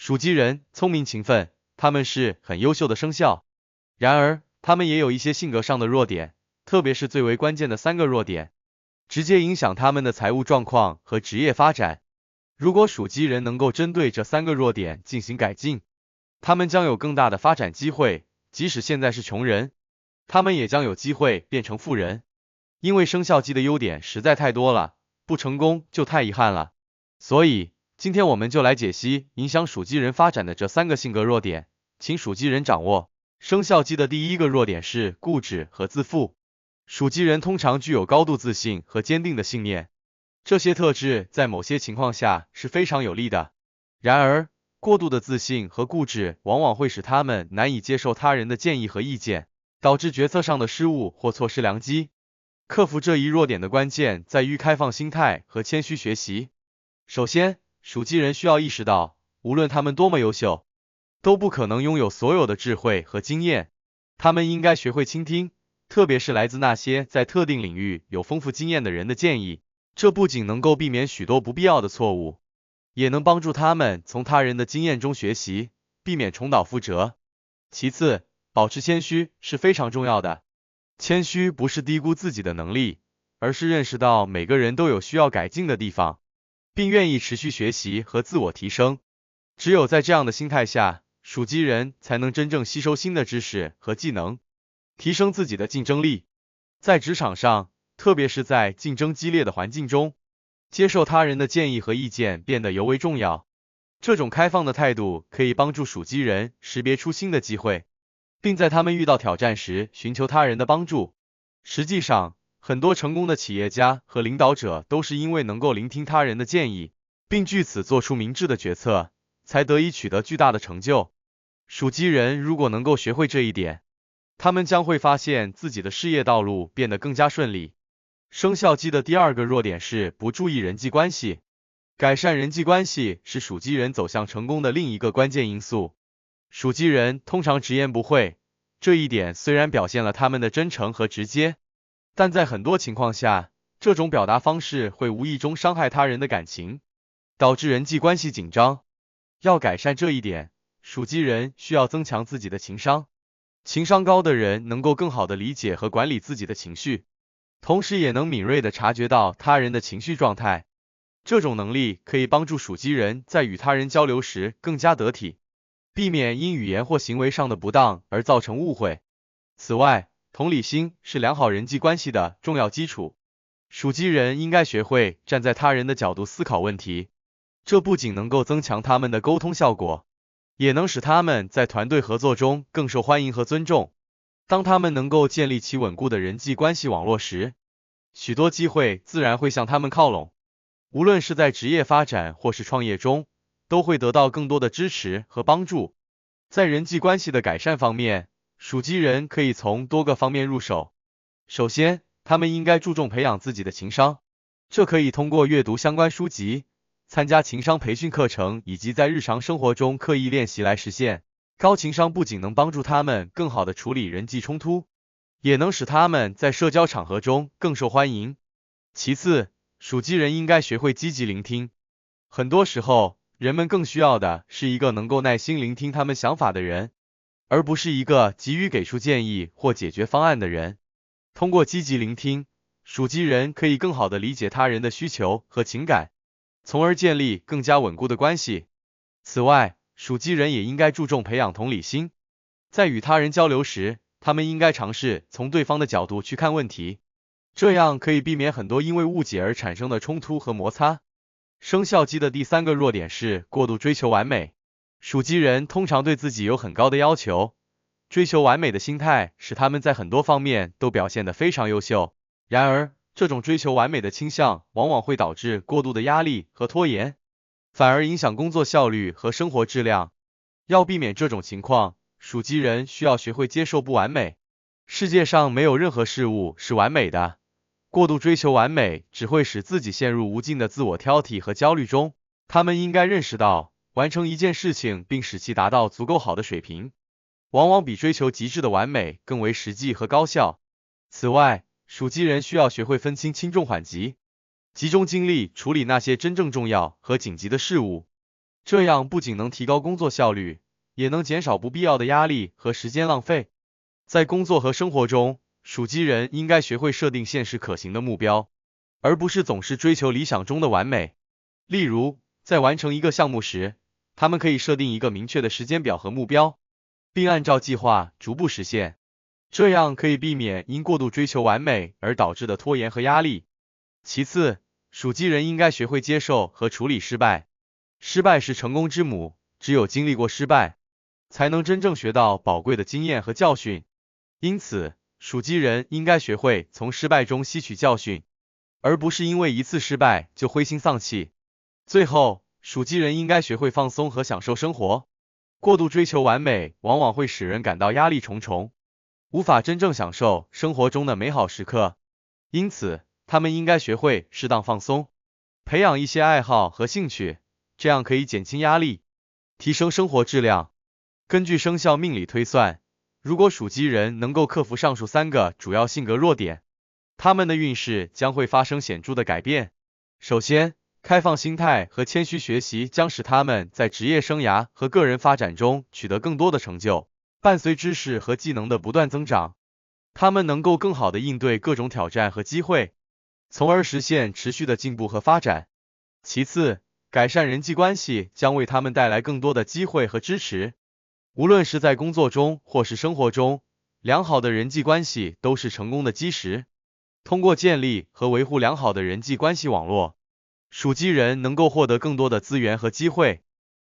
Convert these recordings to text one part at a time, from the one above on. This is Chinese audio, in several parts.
属鸡人聪明勤奋，他们是很优秀的生肖。然而，他们也有一些性格上的弱点，特别是最为关键的3个弱点，直接影响他们的财务状况和职业发展。如果属鸡人能够针对这3个弱点进行改进，他们将有更大的发展机会，即使现在是穷人，他们也将有机会变成富人。因为生肖鸡的优点实在太多了，不成功就太遗憾了。所以，今天我们就来解析影响属鸡人发展的这3个性格弱点，请属鸡人掌握。生肖鸡的第一个弱点是固执和自负。属鸡人通常具有高度自信和坚定的信念，这些特质在某些情况下是非常有利的。然而，过度的自信和固执往往会使他们难以接受他人的建议和意见，导致决策上的失误或错失良机。克服这一弱点的关键在于开放心态和谦虚学习。首先，属鸡人需要意识到，无论他们多么优秀，都不可能拥有所有的智慧和经验。他们应该学会倾听，特别是来自那些在特定领域有丰富经验的人的建议。这不仅能够避免许多不必要的错误，也能帮助他们从他人的经验中学习，避免重蹈覆辙。其次，保持谦虚是非常重要的。谦虚不是低估自己的能力，而是认识到每个人都有需要改进的地方，并愿意持续学习和自我提升。只有在这样的心态下，属鸡人才能真正吸收新的知识和技能，提升自己的竞争力。在职场上，特别是在竞争激烈的环境中，接受他人的建议和意见变得尤为重要。这种开放的态度可以帮助属鸡人识别出新的机会，并在他们遇到挑战时寻求他人的帮助。实际上，很多成功的企业家和领导者都是因为能够聆听他人的建议，并据此做出明智的决策，才得以取得巨大的成就。属鸡人如果能够学会这一点，他们将会发现自己的事业道路变得更加顺利。生肖鸡的第二个弱点是不注意人际关系。改善人际关系是属鸡人走向成功的另一个关键因素。属鸡人通常直言不讳，这一点虽然表现了他们的真诚和直接，但在很多情况下，这种表达方式会无意中伤害他人的感情，导致人际关系紧张。要改善这一点，属鸡人需要增强自己的情商。情商高的人能够更好地理解和管理自己的情绪，同时也能敏锐地察觉到他人的情绪状态。这种能力可以帮助属鸡人在与他人交流时更加得体，避免因语言或行为上的不当而造成误会。此外，同理心是良好人际关系的重要基础。属鸡人应该学会站在他人的角度思考问题，这不仅能够增强他们的沟通效果，也能使他们在团队合作中更受欢迎和尊重。当他们能够建立起稳固的人际关系网络时，许多机会自然会向他们靠拢。无论是在职业发展或是创业中，都会得到更多的支持和帮助。在人际关系的改善方面，属鸡人可以从多个方面入手。首先，他们应该注重培养自己的情商，这可以通过阅读相关书籍，参加情商培训课程，以及在日常生活中刻意练习来实现。高情商不仅能帮助他们更好地处理人际冲突，也能使他们在社交场合中更受欢迎。其次，属鸡人应该学会积极聆听。很多时候，人们更需要的是一个能够耐心聆听他们想法的人，而不是一个急于给出建议或解决方案的人。通过积极聆听，属鸡人可以更好地理解他人的需求和情感，从而建立更加稳固的关系。此外，属鸡人也应该注重培养同理心。在与他人交流时，他们应该尝试从对方的角度去看问题，这样可以避免很多因为误解而产生的冲突和摩擦。生肖鸡的第三个弱点是过度追求完美。属鸡人通常对自己有很高的要求，追求完美的心态使他们在很多方面都表现得非常优秀。然而，这种追求完美的倾向往往会导致过度的压力和拖延，反而影响工作效率和生活质量。要避免这种情况，属鸡人需要学会接受不完美。世界上没有任何事物是完美的，过度追求完美只会使自己陷入无尽的自我挑剔和焦虑中。他们应该认识到，完成一件事情并使其达到足够好的水平，往往比追求极致的完美更为实际和高效。此外，属鸡人需要学会分清轻重缓急，集中精力处理那些真正重要和紧急的事物，这样不仅能提高工作效率，也能减少不必要的压力和时间浪费。在工作和生活中，属鸡人应该学会设定现实可行的目标，而不是总是追求理想中的完美。例如，在完成一个项目时，他们可以设定一个明确的时间表和目标，并按照计划逐步实现，这样可以避免因过度追求完美而导致的拖延和压力。其次，属鸡人应该学会接受和处理失败。失败是成功之母，只有经历过失败，才能真正学到宝贵的经验和教训。因此，属鸡人应该学会从失败中吸取教训，而不是因为一次失败就灰心丧气。最后，属鸡人应该学会放松和享受生活。过度追求完美往往会使人感到压力重重，无法真正享受生活中的美好时刻。因此，他们应该学会适当放松，培养一些爱好和兴趣，这样可以减轻压力，提升生活质量。根据生肖命理推算，如果属鸡人能够克服上述3个主要性格弱点，他们的运势将会发生显著的改变。首先，开放心态和谦虚学习将使他们在职业生涯和个人发展中取得更多的成就，伴随知识和技能的不断增长，他们能够更好地应对各种挑战和机会，从而实现持续的进步和发展。其次，改善人际关系将为他们带来更多的机会和支持。无论是在工作中或是生活中，良好的人际关系都是成功的基石。通过建立和维护良好的人际关系网络，属鸡人能够获得更多的资源和机会，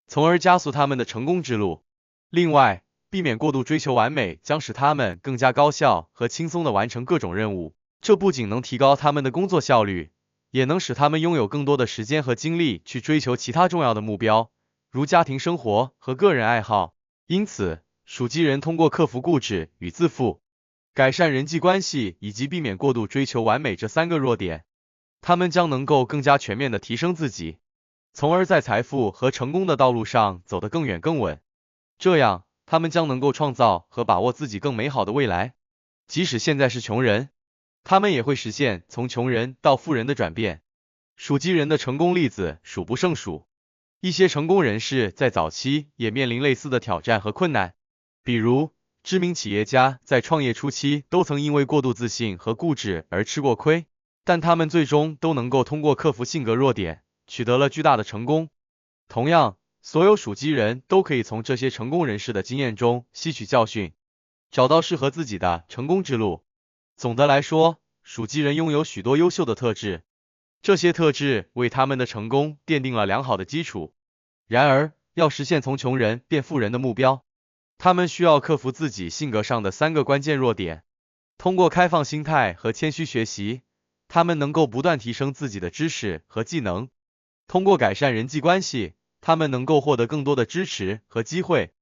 从而加速他们的成功之路。另外，避免过度追求完美将使他们更加高效和轻松地完成各种任务，这不仅能提高他们的工作效率，也能使他们拥有更多的时间和精力去追求其他重要的目标，如家庭生活和个人爱好。因此，属鸡人通过克服固执与自负，改善人际关系以及避免过度追求完美这3个弱点，他们将能够更加全面地提升自己，从而在财富和成功的道路上走得更远更稳。这样，他们将能够创造和把握自己更美好的未来。即使现在是穷人，他们也会实现从穷人到富人的转变。属鸡人的成功例子数不胜数，一些成功人士在早期也面临类似的挑战和困难，比如知名企业家在创业初期都曾因为过度自信和固执而吃过亏，但他们最终都能够通过克服性格弱点，取得了巨大的成功。同样，所有属鸡人都可以从这些成功人士的经验中吸取教训，找到适合自己的成功之路。总的来说，属鸡人拥有许多优秀的特质，这些特质为他们的成功奠定了良好的基础。然而，要实现从穷人变富人的目标，他们需要克服自己性格上的3个关键弱点。通过开放心态和谦虚学习，他们能够不断提升自己的知识和技能。通过改善人际关系，他们能够获得更多的支持和机会。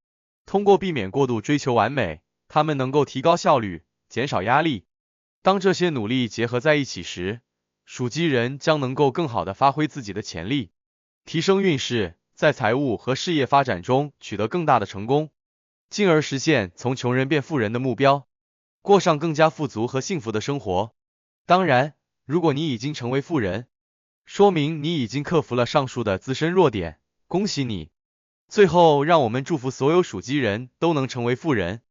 通过避免过度追求完美，他们能够提高效率，减少压力。当这些努力结合在一起时，属鸡人将能够更好地发挥自己的潜力，提升运势，在财务和事业发展中取得更大的成功，进而实现从穷人变富人的目标，过上更加富足和幸福的生活。当然，如果你已经成为富人，说明你已经克服了上述的自身弱点，恭喜你！最后，让我们祝福所有属鸡人都能成为富人。